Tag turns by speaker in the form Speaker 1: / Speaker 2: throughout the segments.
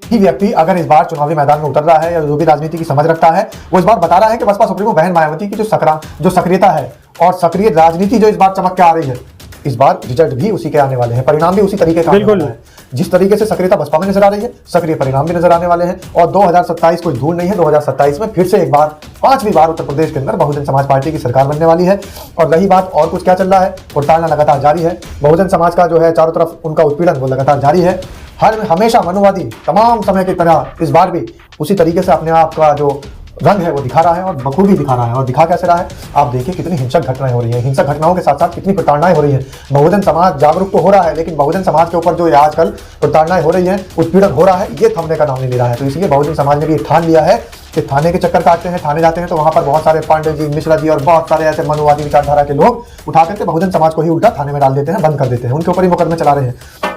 Speaker 1: ही व्यक्ति अगर इस बार चुनावी मैदान में उतर रहा है या जो भी राजनीति की समझ रखता है, वो इस बार बता रहा है कि बसपा सुप्रीमो बहन मायावती की जो सक्रियता है और सक्रिय राजनीति जो इस बार चमक के आ रही है, इस बार रिजल्ट भी उसी के आने वाले हैं, परिणाम भी उसी तरीके का आने वाला है। जिस तरीके से सक्रियता बसपा में नजर आ रही है, सक्रिय परिणाम भी नजर आने वाले हैं। और 2027 कोई दूर नहीं है, 2027 में फिर से एक बार, 5वीं बार उत्तर प्रदेश के अंदर बहुजन समाज पार्टी की सरकार बनने वाली है। और रही बात और कुछ क्या चल रहा है, प्रताड़ना लगातार जारी है। बहुजन समाज का जो है चारों तरफ उनका उत्पीड़न वो लगातार जारी है। हमेशा मनुवादी तमाम समय की तरह इस बार भी उसी तरीके से अपने आप का जो रंग है वो दिखा रहा है और बखूबी दिखा रहा है। और दिखा कैसे रहा है, आप देखिए कितनी हिंसक घटनाएं हो रही हैं। हिंसक घटनाओं के साथ साथ कितनी प्रताड़नाएं हो रही हैं। बहुजन समाज जागरूक तो हो रहा है, लेकिन बहुजन समाज के ऊपर जो आजकल प्रताड़नाएं हो रही हैं, उत्पीड़न हो रहा है, ये थमने का नाम नहीं ले रहा है। तो इसलिए बहुजन समाज ने भी ठान लिया है कि थाने के चक्कर काटते हैं, थाने जाते हैं तो वहां पर बहुत सारे पांडे जी, मिश्रा जी और बहुत सारे ऐसे मनुवादी विचारधारा के लोग उठा करके बहुजन समाज को ही उल्टा थाने में डाल देते हैं, बंद कर देते हैं, उनके ऊपर ही मुकदमे चला रहे हैं।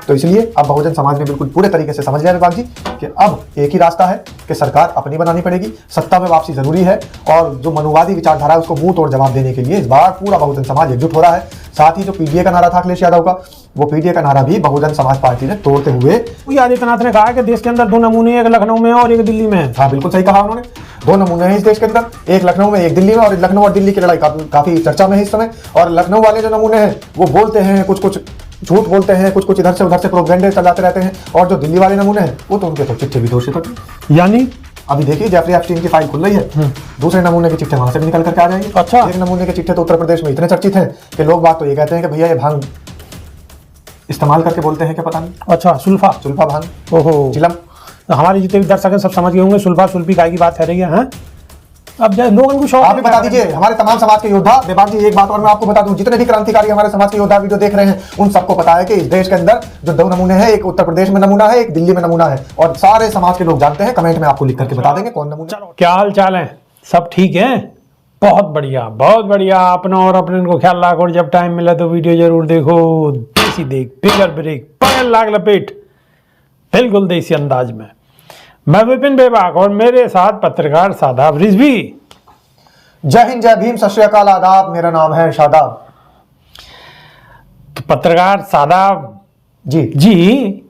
Speaker 1: तो इसलिए अब बहुजन समाज ने बिल्कुल पूरे तरीके से समझ लिया विभाग जी कि अब एक ही रास्ता है कि सरकार अपनी बनानी पड़ेगी, सत्ता में वापसी जरूरी है। और जो मनुवादी विचारधारा है उसको मुंह तोड़ जवाब देने के लिए इस बार पूरा बहुजन समाज एकजुट हो रहा है। साथ ही जो पीडीए का नारा था अखिलेश यादव का, वो पीडीए का नारा भी बहुजन समाज पार्टी ने तोड़ते हुए,
Speaker 2: आदित्यनाथ ने कहा कि देश के अंदर 2 नमूने, एक लखनऊ में और एक दिल्ली में।
Speaker 1: हाँ बिल्कुल सही कहा उन्होंने, 2 नमूने हैं इस देश के अंदर, एक लखनऊ में एक दिल्ली में। और लखनऊ और दिल्ली की लड़ाई काफी चर्चा में है इस समय। और लखनऊ वाले जो नमूने हैं वो बोलते हैं कुछ झूठ बोलते हैं, कुछ इधर से उधर से प्रोपेगेंडे चलाते रहते हैं। और जो दिल्ली वाले नमूने हैं वो तो उनके तो चिट्ठे भी घोषित होते हैं।
Speaker 2: यानी
Speaker 1: अभी देखिए जेफरी एप्स्टीन की फाइल खुल रही है, दूसरे नमूने के चिट्ठे वहां से भी निकल करके आ जाएंगे।
Speaker 2: अच्छा।
Speaker 1: एक नमूने के चिट्ठे तो उत्तर प्रदेश में इतने चर्चित हैं कि लोग बात तो ये कहते हैं कि भैया ये भांग इस्तेमाल करके बोलते हैं क्या पता नहीं।
Speaker 2: अच्छा, सुल्फा
Speaker 1: भांग,
Speaker 2: ओहो,
Speaker 1: चिलम।
Speaker 2: हमारे जितने भी दर्शक हैं सब समझ गए होंगे सुल्फा सुल्फी काय की बात कर रही है। हाँ? अब लोगों को शौक,
Speaker 1: आप भी बता दीजिए हमारे तमाम समाज के योद्धा। बेबाक जी एक बात और मैं आपको बता दूं, जितने भी क्रांतिकारी हमारे समाज के योद्धा वीडियो देख रहे हैं उन सबको पता है कि इस देश के अंदर जो 2 नमूने हैं, एक उत्तर प्रदेश में नमूना है, एक दिल्ली में नमूना है। और सारे समाज के लोग जानते हैं, कमेंट में आपको लिख करके बता देंगे कौन नमूना।
Speaker 2: चलो, क्या हाल चाल है, सब ठीक है? बहुत बढ़िया, बहुत बढ़िया। अपना और अपने को ख्याल रखो और जब टाइम मिला तो वीडियो जरूर देखो। देसी देख, बिगर ब्रेक, पगल लाग लपेट, बिल्कुल देसी अंदाज में। मैं विपिन बेबाक और मेरे साथ पत्रकार शादाब रिजवी।
Speaker 1: जय हिंद, जय भीम, सत श्री अकाल, आदाब। मेरा नाम है शादाब।
Speaker 2: तो पत्रकार शादाब जी,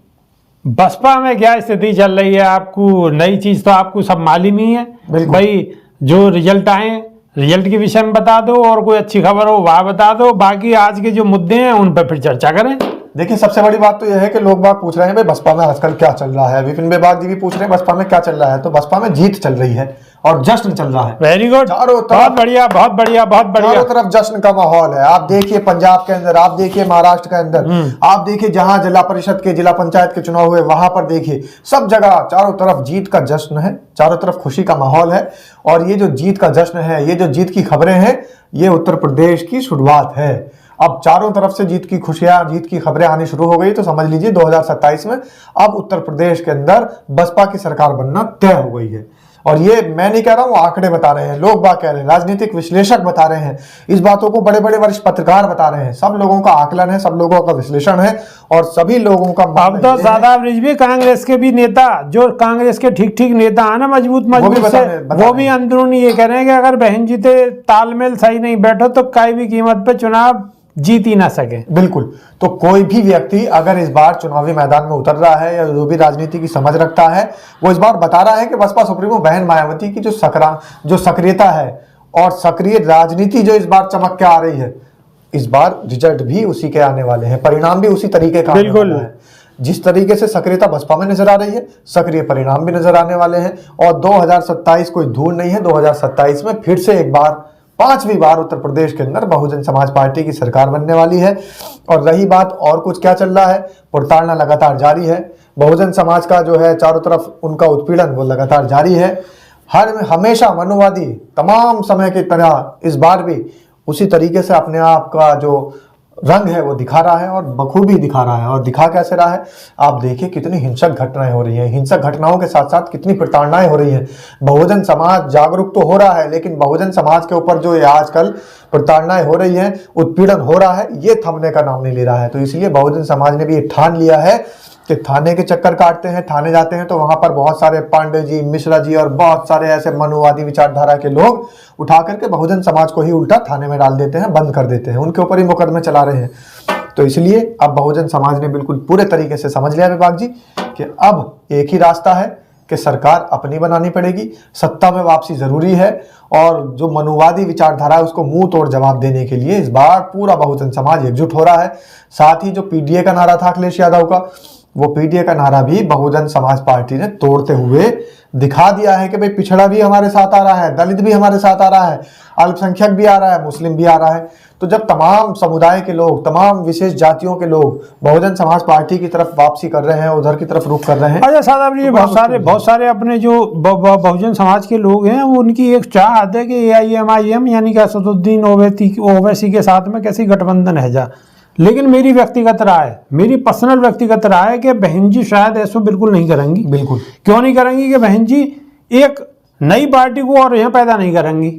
Speaker 2: बसपा में क्या स्थिति चल रही है? आपको नई चीज तो आपको सब मालूम ही है भाई। जो रिजल्ट आए, रिजल्ट के विषय में बता दो, और कोई अच्छी खबर हो वह बता दो। बाकी आज के जो मुद्दे हैं उन पर फिर चर्चा करें।
Speaker 1: देखिए सबसे बड़ी बात तो यह है कि लोग बाग पूछ रहे हैं भाई बसपा में आजकल क्या चल रहा है। विपिन बेबाक जी भी पूछ रहे हैं बसपा में क्या चल रहा है। तो बसपा में जीत चल रही है और जश्न चल रहा है।
Speaker 2: वेरी गुड, बहुत बढ़िया, बहुत बढ़िया, बहुत बढ़िया।
Speaker 1: चारों तरफ जश्न का माहौल है। आप देखिए पंजाब के अंदर, आप देखिए महाराष्ट्र के अंदर, आप देखिए जहां जिला परिषद के, जिला पंचायत के चुनाव हुए वहां पर देखिए, सब जगह चारों तरफ जीत का जश्न है, चारों तरफ खुशी का माहौल है। और ये जो जीत का जश्न है, ये जो जीत की खबरें हैं, ये उत्तर प्रदेश की शुरुआत है। अब चारों तरफ से जीत की खुशियां, जीत की खबरें आनी शुरू हो गई तो समझ लीजिए 2027 में अब उत्तर प्रदेश के अंदर बसपा की सरकार बनना तय हो गई है। और ये मैं नहीं कह रहा हूं, आंकड़े बता रहे हैं, लोग बात कह रहे हैं, राजनीतिक विश्लेषक बता रहे हैं, इस बातों को बड़े बड़े वरिष्ठ पत्रकार बता रहे हैं। सब लोगों का आकलन है, सब लोगों का विश्लेषण है और सभी लोगों का।
Speaker 2: अब तो शादाब रिजवी कांग्रेस के भी नेता, जो कांग्रेस के ठीक ठीक नेता है ना, मजबूत से, वो भी अंदरूनी ये कह रहे हैं कि अगर बहन जीते तालमेल सही नहीं बैठो तो कोई भी कीमत पे चुनाव जीत ही ना सके।
Speaker 1: बिल्कुल। तो कोई भी व्यक्ति अगर इस बार चुनावी मैदान में उतर रहा है या जो भी राजनीति की समझ रखता है, वो इस बार बता रहा है कि बसपा सुप्रीमो बहन मायावती की जो सक्रियता है और सक्रिय राजनीति जो इस बार चमक के आ रही है, इस बार रिजल्ट भी उसी के आने वाले हैं, परिणाम भी उसी तरीके का आने वाला है। जिस तरीके से सक्रियता बसपा में नजर आ रही है, सक्रिय परिणाम भी नजर आने वाले हैं। और 2027 कोई दूर नहीं है, 2027 में फिर से एक बार, 5वीं बार उत्तर प्रदेश के अंदर बहुजन समाज पार्टी की सरकार बनने वाली है। और रही बात और कुछ क्या चल रहा है, प्रताड़ना लगातार जारी है। बहुजन समाज का जो है चारों तरफ उनका उत्पीड़न वो लगातार जारी है। हमेशा मनुवादी तमाम समय की तरह इस बार भी उसी तरीके से अपने आप का जो रंग है वो दिखा रहा है और बखूबी दिखा रहा है। और दिखा कैसे रहा है, आप देखिए कितनी हिंसक घटनाएं हो रही हैं। हिंसक घटनाओं के साथ साथ कितनी प्रताड़नाएं हो रही हैं। बहुजन समाज जागरूक तो हो रहा है, लेकिन बहुजन समाज के ऊपर जो आजकल प्रताड़नाएं हो रही हैं, उत्पीड़न हो रहा है, ये थमने का नाम नहीं ले रहा है। तो इसलिए बहुजन समाज ने भी ये ठान लिया है कि थाने के चक्कर काटते हैं, थाने जाते हैं तो वहां पर बहुत सारे पांडे जी, मिश्रा जी और बहुत सारे ऐसे मनुवादी विचारधारा के लोग उठा करके बहुजन समाज को ही उल्टा थाने में डाल देते हैं, बंद कर देते हैं, उनके ऊपर ही मुकदमे चला रहे हैं। तो इसलिए अब बहुजन समाज ने बिल्कुल पूरे तरीके से समझ लिया विभाग जी कि अब एक ही रास्ता है कि सरकार अपनी बनानी पड़ेगी, सत्ता में वापसी जरूरी है, और जो मनुवादी विचारधारा है उसको मुंह तोड़ जवाब देने के लिए इस बार पूरा बहुजन समाज एकजुट हो रहा है। साथ ही जो पीडीए का नारा था अखिलेश यादव का, वो पीडीए का नारा भी बहुजन समाज पार्टी ने तोड़ते हुए दिखा दिया है कि भाई पिछड़ा भी हमारे साथ आ रहा है, दलित भी हमारे साथ आ रहा है, अल्पसंख्यक भी आ रहा है, मुस्लिम भी आ रहा है। तो जब तमाम समुदाय के लोग, तमाम विशेष जातियों के लोग बहुजन समाज पार्टी की तरफ वापसी कर रहे हैं, उधर की तरफ रुख कर रहे हैं।
Speaker 2: अच्छा साहब जी, बहुत सारे अपने जो बहुजन समाज के लोग हैं वो उनकी एक चाहत है कि AIMIM यानी कि असदुद्दीन ओवैसी के साथ में कैसी गठबंधन है जा। लेकिन मेरी व्यक्तिगत राय, मेरी पर्सनल व्यक्तिगत राय है कि बहन जी शायद ऐसा बिल्कुल नहीं करेंगी।
Speaker 1: बिल्कुल
Speaker 2: क्यों नहीं करेंगी कि बहन जी एक नई पार्टी को और यहाँ पैदा नहीं करेंगी,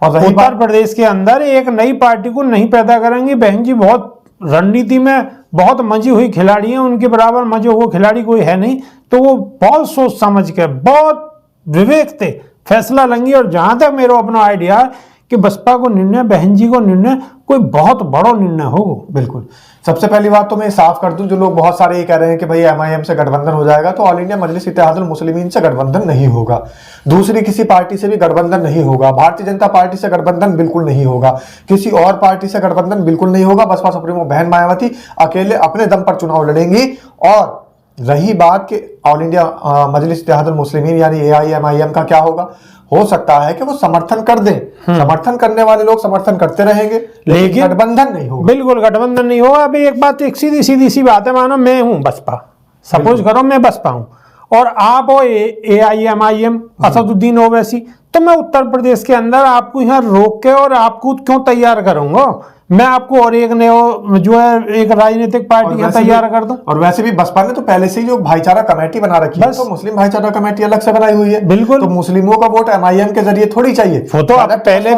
Speaker 2: और उत्तर प्रदेश के अंदर एक नई पार्टी को नहीं पैदा करेंगी। बहन जी बहुत रणनीति में बहुत मंजी हुई खिलाड़ी हैं, उनके बराबर मंजे हुए खिलाड़ी कोई है नहीं। तो वो बहुत सोच समझ के, बहुत विवेक से फैसला लेंगी। और जहां तक मेरा अपना आइडिया है कि बसपा को निर्णय, बहन जी को निर्णय कोई बहुत बड़ा निर्णय होगा।
Speaker 1: बिल्कुल। सबसे पहली बात तो मैं साफ कर दूं, जो लोग बहुत सारे ये कह रहे हैं कि भाई MIM से गठबंधन हो जाएगा, तो ऑल इंडिया मजलिस इत्तेहादुल मुस्लिमीन से गठबंधन नहीं होगा, दूसरी किसी पार्टी से भी गठबंधन नहीं होगा, भारतीय जनता पार्टी से गठबंधन बिल्कुल नहीं होगा, किसी और पार्टी से गठबंधन बिल्कुल नहीं होगा। बसपा सुप्रीमो बहन मायावती अकेले अपने दम पर चुनाव लड़ेंगी। और रही बात कि ऑल इंडिया मजलिस इत्तेहादुल मुस्लिमीन यानी AIMIM का क्या होगा, हो सकता है कि वो समर्थन कर दें, समर्थन करने वाले लोग समर्थन करते रहेंगे, लेकिन गठबंधन नहीं होगा।
Speaker 2: बिल्कुल गठबंधन नहीं होगा। अभी एक बात, एक सीधी सी बात है, मानो मैं हूं बसपा, सपोज करो मैं बसपा हूं और आप हो AIMIM असदुद्दीन ओवैसी, तो मैं उत्तर प्रदेश के अंदर आपको यहाँ रोक के और आपको क्यों तैयार करूंगा? मैं आपको और एक नया जो है एक राजनीतिक पार्टी यहाँ तैयार कर दूं।
Speaker 1: और वैसे भी बसपा ने तो पहले से ही जो भाईचारा कमेटी बना रखी है, तो मुस्लिम भाईचारा कमेटी अलग से बनाई हुई है।
Speaker 2: बिल्कुल।
Speaker 1: तो मुस्लिमों का वोट MIM के जरिए थोड़ी चाहिए।
Speaker 2: वो तो पहले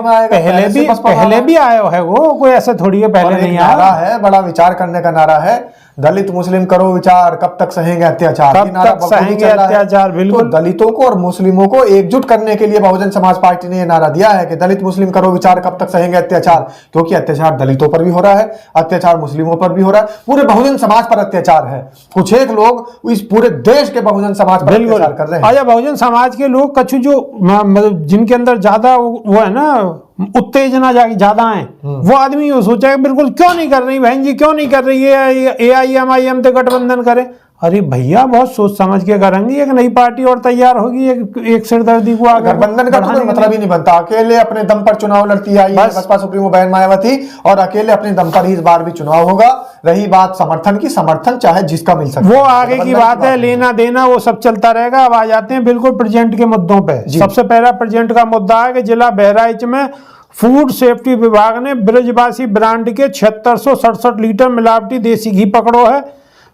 Speaker 2: भी आया है, वो कोई ऐसा थोड़ी है पहले नहीं आया
Speaker 1: है। बड़ा विचार करने का नारा है, दलित मुस्लिम करो विचार, कब तक सहेंगे अत्याचार,
Speaker 2: कब तक सहेंगे अत्याचार। बिल्कुल।
Speaker 1: तो दलितों को और मुस्लिमों को एकजुट करने के लिए बहुजन समाज पार्टी ने यह नारा दिया है कि दलित मुस्लिम करो विचार, कब तक सहेंगे अत्याचार। क्योंकि अत्याचार दलितों पर भी हो रहा है, अत्याचार मुस्लिमों पर भी हो रहा है, पूरे बहुजन समाज पर अत्याचार है। कुछ एक लोग इस पूरे देश के बहुजन समाज पर अत्याचार कर रहे हैं।
Speaker 2: अच्छा, बहुजन समाज के लोग कछु जो मतलब जिनके अंदर ज्यादा वो है ना, उत्तेजना ज्यादा है, वो आदमी ये सोचा कि बिल्कुल क्यों नहीं कर रही बहन जी, क्यों नहीं कर रही है AIMIM से गठबंधन करे। अरे भैया बहुत सोच समझ के करेंगे, एक नई पार्टी और तैयार होगी, एक सिरदर्दी को आगे
Speaker 1: गठबंधन का तो कोई मतलब ही नहीं बनता। अकेले अपने दम पर चुनाव लड़ती आई है बसपा सुप्रीमो बहन मायावती, और अकेले अपने दम पर ही इस बार भी चुनाव होगा। रही बात समर्थन की, समर्थन चाहे जिसका मिल सकता है,
Speaker 2: वो आगे की बात है, लेना देना वो सब चलता रहेगा। अब आ जाते हैं बिल्कुल प्रेजेंट के मुद्दों पे। सबसे पहला प्रेजेंट का मुद्दा है कि जिला बहराइच में फूड सेफ्टी विभाग ने ब्रजवासी ब्रांड के 7667 लीटर मिलावटी देसी घी पकड़ो है,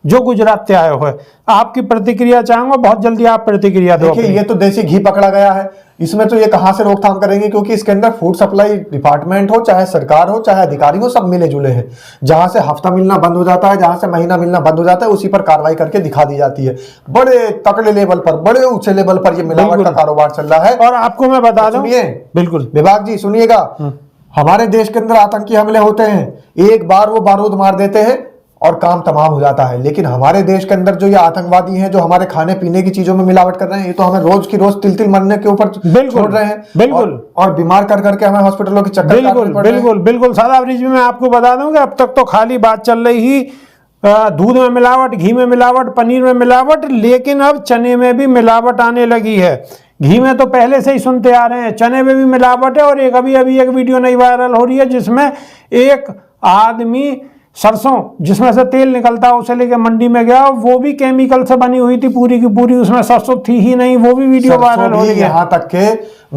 Speaker 2: जो गुजरात से आए हुए। आपकी प्रतिक्रिया चाहूंगा, बहुत जल्दी आप प्रतिक्रिया दो।
Speaker 1: देखिए, ये तो देसी घी पकड़ा गया है, इसमें तो ये कहां से रोकथाम करेंगे, क्योंकि इसके अंदर फूड सप्लाई डिपार्टमेंट हो, चाहे सरकार हो, चाहे अधिकारी हो, सब मिले जुले हैं। जहां से हफ्ता मिलना बंद हो जाता है, जहां से महीना मिलना बंद हो जाता है, उसी पर कार्रवाई करके दिखा दी जाती है। बड़े तकड़े लेवल पर, बड़े ऊंचे लेवल पर ये मिलावट का कारोबार चल रहा है।
Speaker 2: और आपको मैं बता दूं,
Speaker 1: सुनिए,
Speaker 2: बिल्कुल
Speaker 1: विभाग जी सुनिएगा, हमारे देश के अंदर आतंकी हमले होते हैं, एक बार वो बारूद मार देते हैं और काम तमाम हो जाता है। लेकिन हमारे देश के अंदर जो ये आतंकवादी हैं, जो हमारे खाने पीने की चीजों में मिलावट कर रहे हैं, ये तो हमें रोज की रोज तिल मरने के ऊपर छोड़ रहे हैं।
Speaker 2: बिल्कुल।
Speaker 1: और बीमार कर करके हमें हॉस्पिटलों की चक्कर
Speaker 2: बिल्कुल सादा ब्रिज में मैं आपको बता दूं कि अब तक तो खाली बात चल रही ही दूध में मिलावट, घी में मिलावट, पनीर में मिलावट, लेकिन अब चने में भी मिलावट आने लगी है। घी में तो पहले से ही सुनते आ रहे हैं, चने में भी मिलावट है। और एक अभी एक वीडियो नई वायरल हो रही है जिसमें एक आदमी सरसों जिसमें से तेल निकलता है उसे लेके मंडी में गया, वो भी केमिकल से बनी हुई थी पूरी की पूरी, उसमें सरसों थी ही नहीं, वो भी वीडियो वायरल हो रही है।
Speaker 1: यहाँ तक के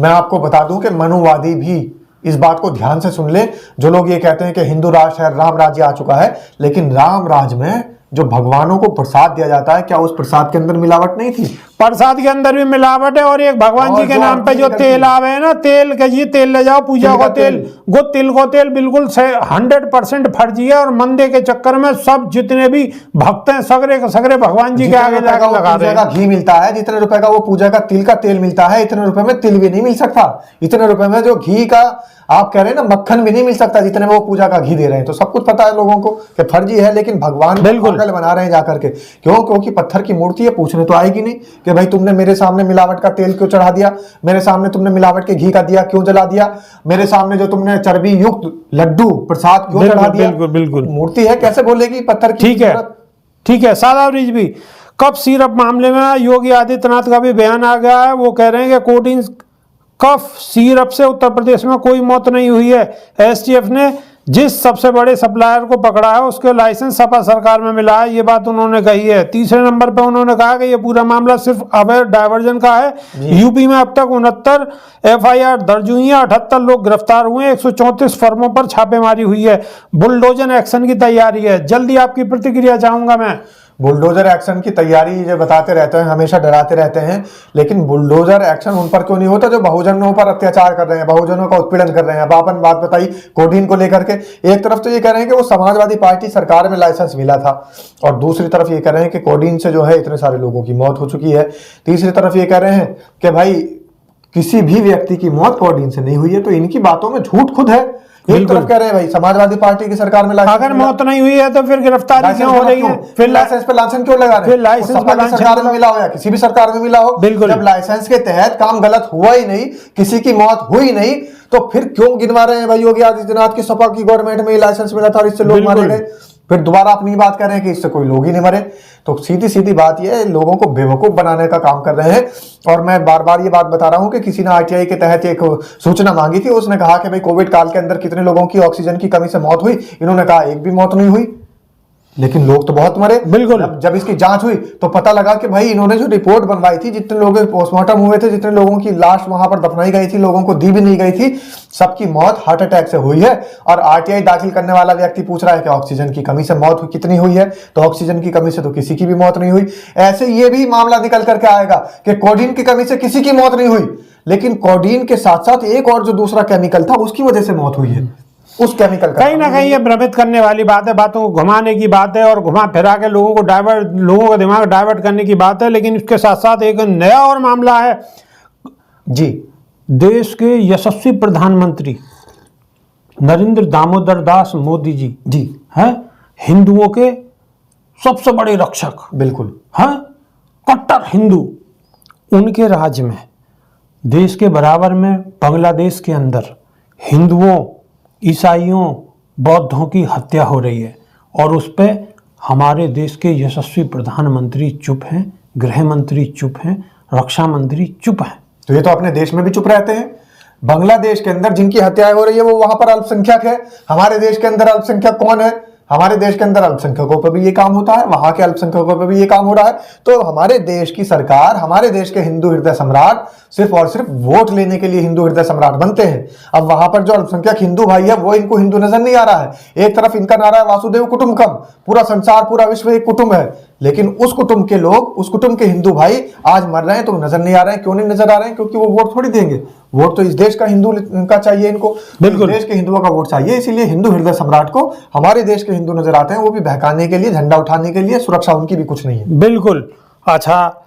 Speaker 1: मैं आपको बता दूं कि मनुवादी भी इस बात को ध्यान से सुन ले। जो लोग ये कहते हैं कि हिंदू राष्ट्र है, राम राज्य आ चुका है, लेकिन राम राज्य में जो भगवानों को प्रसाद दिया जाता है, क्या उस प्रसाद के अंदर मिलावट नहीं थी?
Speaker 2: प्रसाद के अंदर भी मिलावट है। और एक भगवान जी के नाम पे जो तेल आवे है ना, तेल के जी तेल ले जाओ पूजा को तेल, वो तिल को तेल बिल्कुल 100% फर्जी है। और मंदे के चक्कर में सब जितने भी भक्त हैं सगरे के सगरे भगवान जी के आगे जाकर लगा रहे हैं।
Speaker 1: घी मिलता है, जितने रुपए का वो पूजा का तिल का तेल मिलता है, इतने रुपए में तिल भी नहीं मिल सकता। इतने रुपए में जो घी का आप कह रहे हैं ना मक्खन भी नहीं मिल सकता जितने में वो पूजा का घी दे रहे हैं। तो सब कुछ पता है लोगों को कि फर्जी है, लेकिन भगवान पागल बना रहे हैं जाकर के। क्यों? क्योंकि पत्थर की मूर्ति है, पूछने तो आएगी नहीं कि भाई तुमने मेरे सामने मिलावट का तेल क्यों चढ़ा दिया, मेरे सामने तुमने मिलावट के घी का दिया क्यों जला दिया, मेरे सामने जो तुमने चर्बी युक्त लड्डू प्रसाद क्यों चढ़ा दिया।
Speaker 2: बिल्कुल
Speaker 1: मूर्ति है, कैसे बोलेगी पत्थर की?
Speaker 2: ठीक है सादा ब्रिज भी। कफ सिरप मामले में योगी आदित्यनाथ का भी बयान आ गया है। वो कह रहे हैं कि कोडिन कफ सिरप से उत्तर प्रदेश में कोई मौत नहीं हुई है। एसटीएफ ने जिस सबसे बड़े सप्लायर को पकड़ा है उसके लाइसेंस सपा सरकार में मिला है, ये बात उन्होंने कही है। तीसरे नंबर पर उन्होंने कहा कि ये पूरा मामला सिर्फ अवैध डायवर्जन का है। यूपी में अब तक 69 एफआईआर दर्ज हुई है, 78 लोग गिरफ्तार हुए, 134 फर्मों पर छापेमारी हुई है। बुलडोजर एक्शन की तैयारी है। जल्दी आपकी प्रतिक्रिया चाहूंगा मैं।
Speaker 1: बुलडोजर एक्शन की तैयारी जो बताते रहते हैं, हमेशा डराते रहते हैं, लेकिन बुलडोजर एक्शन उन पर क्यों नहीं होता जो बहुजनों पर अत्याचार कर रहे हैं, बहुजनों का उत्पीड़न कर रहे हैं। अब आपने बात बताई कोडीन को लेकर के, एक तरफ तो ये कह रहे हैं कि वो समाजवादी पार्टी सरकार में लाइसेंस मिला था, और दूसरी तरफ ये कह रहे हैं कि कोडीन से जो है इतने सारे लोगों की मौत हो चुकी है। तीसरी तरफ ये कह रहे हैं कि भाई किसी भी व्यक्ति की मौत कोडीन से नहीं हुई है। तो इनकी बातों में झूठ खुद है। एक तरफ कह रहे हैं भाई समाजवादी पार्टी की सरकार में
Speaker 2: अगर मौत नहीं हुई है तो फिर गिरफ्तारी क्यों हो रही है? फिर
Speaker 1: लाइसेंस पे लांछन क्यों लगा रहे हैं?
Speaker 2: फिर लाइसेंस पे लांछन
Speaker 1: सरकार में मिला हो या किसी भी सरकार में मिला हो,
Speaker 2: बिल्कुल
Speaker 1: जब लाइसेंस के तहत काम गलत हुआ ही नहीं, किसी की मौत हुई नहीं, तो फिर क्यों गिनवा रहे हैं भाई योगी आदित्यनाथ की सपा की गवर्नमेंट में लाइसेंस मिला था और इससे लोग मारे गए। फिर दोबारा अपनी बात कर रहे हैं कि इससे कोई लोग ही नहीं मरे। तो सीधी सीधी बात यह है, लोगों को बेवकूफ बनाने का काम कर रहे हैं। और मैं बार बार ये बात बता रहा हूं कि किसी ने आरटीआई के तहत एक सूचना मांगी थी, उसने कहा कि भाई कोविड काल के अंदर कितने लोगों की ऑक्सीजन की कमी से मौत हुई, इन्होंने कहा एक भी मौत नहीं हुई, लेकिन लोग तो बहुत मरे।
Speaker 2: बिल्कुल।
Speaker 1: जब इसकी जांच हुई तो पता लगा कि भाई इन्होंने जो रिपोर्ट बनवाई थी, जितने लोगों के पोस्टमार्टम हुए थे, जितने लोगों की लाश वहां पर दफनाई गई थी, लोगों को दी भी नहीं गई थी, सबकी मौत हार्ट अटैक से हुई है। और आरटीआई दाखिल करने वाला व्यक्ति पूछ रहा है कि ऑक्सीजन की कमी से मौत कितनी हुई है, तो ऑक्सीजन की कमी से तो किसी की भी मौत नहीं हुई। ऐसे ये भी मामला निकल करके आएगा कि कोडीन की कमी से किसी की मौत नहीं हुई, लेकिन कोडीन के साथ साथ एक और जो दूसरा केमिकल था उसकी वजह से मौत हुई है। उस केमिकल का
Speaker 2: कहीं ना कहीं ये भ्रमित करने वाली बात है, बातों को घुमाने की बात है और घुमा फिरा के लोगों का दिमाग डाइवर्ट करने की बात है। लेकिन इसके साथ साथ एक नया और मामला है
Speaker 1: जी।
Speaker 2: देश के यशस्वी प्रधानमंत्री नरेंद्र दामोदर दास मोदी जी हैं हिंदुओं के सबसे बड़े रक्षक,
Speaker 1: बिल्कुल
Speaker 2: हैं कट्टर हिंदू। उनके राज्य में देश के बराबर में बांग्लादेश के अंदर हिंदुओं, ईसाइयों, बौद्धों की हत्या हो रही है, और उस पर हमारे देश के यशस्वी प्रधानमंत्री चुप हैं, गृह मंत्री चुप हैं, रक्षा मंत्री चुप हैं।
Speaker 1: तो ये तो अपने देश में भी चुप रहते हैं। बांग्लादेश के अंदर जिनकी हत्याएं हो रही है वो वहां पर अल्पसंख्यक है। हमारे देश के अंदर अल्पसंख्यक कौन है? हमारे देश के अंदर अल्पसंख्यकों पर भी ये काम होता है, वहां के अल्पसंख्यकों पर भी ये काम हो रहा है। तो हमारे देश की सरकार, हमारे देश के हिंदू हृदय सम्राट सिर्फ और सिर्फ वोट लेने के लिए हिंदू हृदय सम्राट बनते हैं। अब वहां पर जो अल्पसंख्यक हिंदू भाई है वो इनको हिंदू नजर नहीं आ रहा है। एक तरफ इनका नारा है वासुदेव कुटुंबकम, पूरा संसार पूरा विश्व एक कुटुंब है, लेकिन उस कुटुंब के लोग, उस कुटुंब के हिंदू भाई आज मर रहे हैं तो नजर नहीं आ रहे हैं। क्यों नहीं नजर आ रहे हैं? क्योंकि वो वोट थोड़ी देंगे, वोट तो इस देश का हिंदू का चाहिए इनको, बिल्कुल देश के हिंदुओं का वोट चाहिए। इसीलिए हिंदू हृदय सम्राट को हमारे देश के हिंदू नजर आते हैं, वो भी बहकाने के लिए, झंडा उठाने के लिए, सुरक्षा उनकी भी कुछ नहीं है।
Speaker 2: बिल्कुल। अच्छा,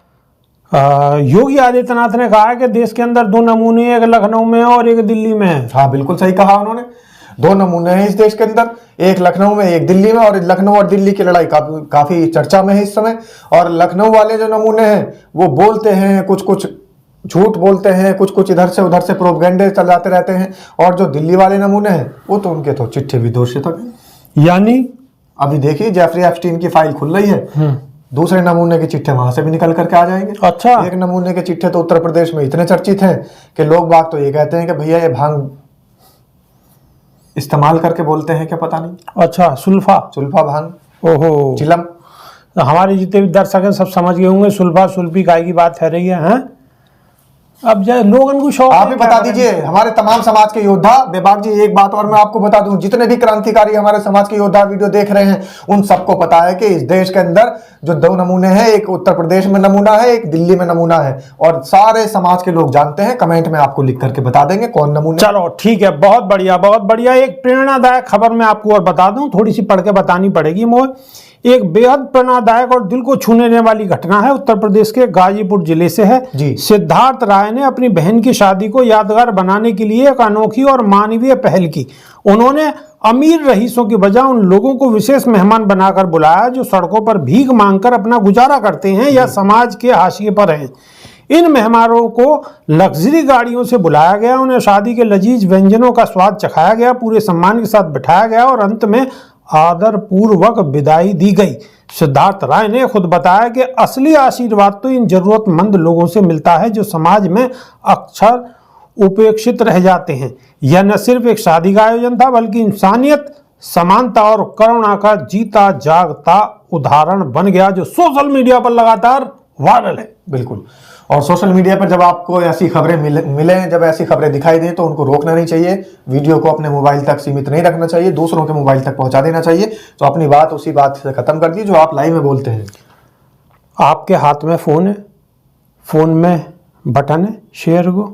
Speaker 2: योगी आदित्यनाथ ने कहा है कि देश के अंदर 2 नमूने, एक लखनऊ में और एक दिल्ली में है।
Speaker 1: हाँ बिल्कुल सही कहा उन्होंने, 2 नमूने हैं इस देश के अंदर, एक लखनऊ में एक दिल्ली में। और लखनऊ और दिल्ली की लड़ाई काफी चर्चा में है इस समय। और लखनऊ वाले जो नमूने हैं वो बोलते हैं कुछ कुछ, झूठ बोलते हैं कुछ कुछ, इधर से उधर से प्रोपगेंडे चलाते रहते हैं। और जो दिल्ली वाले नमूने हैं वो तो उनके तो चिट्ठे विदोषी तक हैं।
Speaker 2: यानी
Speaker 1: अभी देखिए जेफरी एप्स्टीन की फाइल खुल रही है, दूसरे नमूने के चिट्ठे वहां से भी निकल करके आ जाएंगे।
Speaker 2: अच्छा।
Speaker 1: एक नमूने के चिट्ठे तो उत्तर प्रदेश में इतने चर्चित हैं कि लोग बाग तो ये कहते हैं कि भैया ये भांग इस्तेमाल करके बोलते हैं क्या पता नहीं।
Speaker 2: अच्छा, सुल्फा
Speaker 1: भांग,
Speaker 2: ओहो,
Speaker 1: चिलम।
Speaker 2: हमारे जितने भी दर्शक हैं सब समझ गए होंगे सुल्फा सुल्फी काय की बात है रही है। अब जो लोगन को शौक
Speaker 1: आप
Speaker 2: है,
Speaker 1: ही
Speaker 2: क्या
Speaker 1: बता
Speaker 2: करें?
Speaker 1: दीजिए हमारे तमाम समाज के योद्धा। बेबाक जी एक बात और मैं आपको बता दूं, जितने भी क्रांतिकारी हमारे समाज के योद्धा वीडियो देख रहे हैं उन सबको पता है कि इस देश के अंदर जो दो नमूने हैं, एक उत्तर प्रदेश में नमूना है, एक दिल्ली में नमूना है, और सारे समाज के लोग जानते हैं। कमेंट में आपको लिख करके बता देंगे कौन नमूना।
Speaker 2: चलो ठीक है, बहुत बढ़िया बहुत बढ़िया। एक प्रेरणादायक खबर मैं आपको और बता दूं, थोड़ी सी पढ़ के बतानी पड़ेगी मुझे। एक बेहद प्रेरणादायक और दिल को छूने वाली घटना है, उत्तर प्रदेश के गाजीपुर जिले से है।
Speaker 1: जी।
Speaker 2: सिद्धार्थ राय ने अपनी बहन की शादी को यादगार बनाने के लिए एक अनोखी और मानवीय पहल की। उन्होंने अमीर रईसों की बजाय उन लोगों को विशेष मेहमान बनाकर बुलाया जो सड़कों पर भीख मांगकर अपना गुजारा करते हैं या समाज के हाशिए पर हैं। इन मेहमानों को लग्जरी गाड़ियों से बुलाया गया, उन्हें शादी के लजीज व्यंजनों का स्वाद चखाया गया, पूरे सम्मान के साथ बिठाया गया और अंत में आदर पूर्वक विदाई दी गई। सिद्धार्थ राय ने खुद बताया कि असली आशीर्वाद तो इन जरूरतमंद लोगों से मिलता है जो समाज में अक्सर उपेक्षित रह जाते हैं। यह न सिर्फ एक शादी का आयोजन था बल्कि इंसानियत, समानता और करुणा का जीता जागता उदाहरण बन गया जो सोशल मीडिया पर लगातार वायरल है।
Speaker 1: बिल्कुल। और सोशल मीडिया पर जब आपको ऐसी खबरें मिले, जब ऐसी खबरें दिखाई दें तो उनको रोकना नहीं चाहिए। वीडियो को अपने मोबाइल तक सीमित नहीं रखना चाहिए, दूसरों के मोबाइल तक पहुंचा देना चाहिए। तो अपनी बात उसी बात से खत्म कर दी जो आप लाइव में बोलते हैं।
Speaker 2: आपके हाथ में फोन है, फोन में बटन है शेयर को,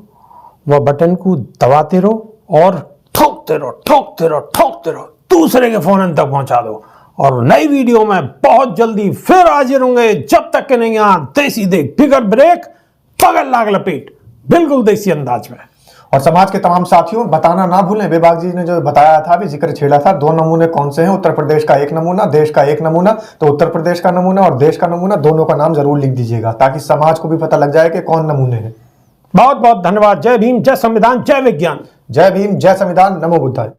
Speaker 2: वह बटन को दबाते रहो और ठोकते रहो ठोकते रहो ठोकते रहो, दूसरे के फोन तक पहुंचा दो। और नई वीडियो में बहुत जल्दी फिर हाजिर होंगे। जब तक के नहीं यहाँ देसी देख बिगर ब्रेक पगल लाग लपेट, बिल्कुल देसी अंदाज में।
Speaker 1: और समाज के तमाम साथियों बताना ना भूलें, बेबाक जी ने जो बताया था, भी जिक्र छेड़ा था, दो नमूने कौन से हैं। उत्तर प्रदेश का एक नमूना, देश का एक नमूना। तो उत्तर प्रदेश का नमूना और देश का नमूना दोनों का नाम जरूर लिख दीजिएगा ताकि समाज को भी पता लग जाए कि कौन नमूने हैं।
Speaker 2: बहुत बहुत धन्यवाद। जय भीम, जय संविधान, जय विज्ञान।
Speaker 1: जय भीम, जय संविधान, नमो बुद्धाय।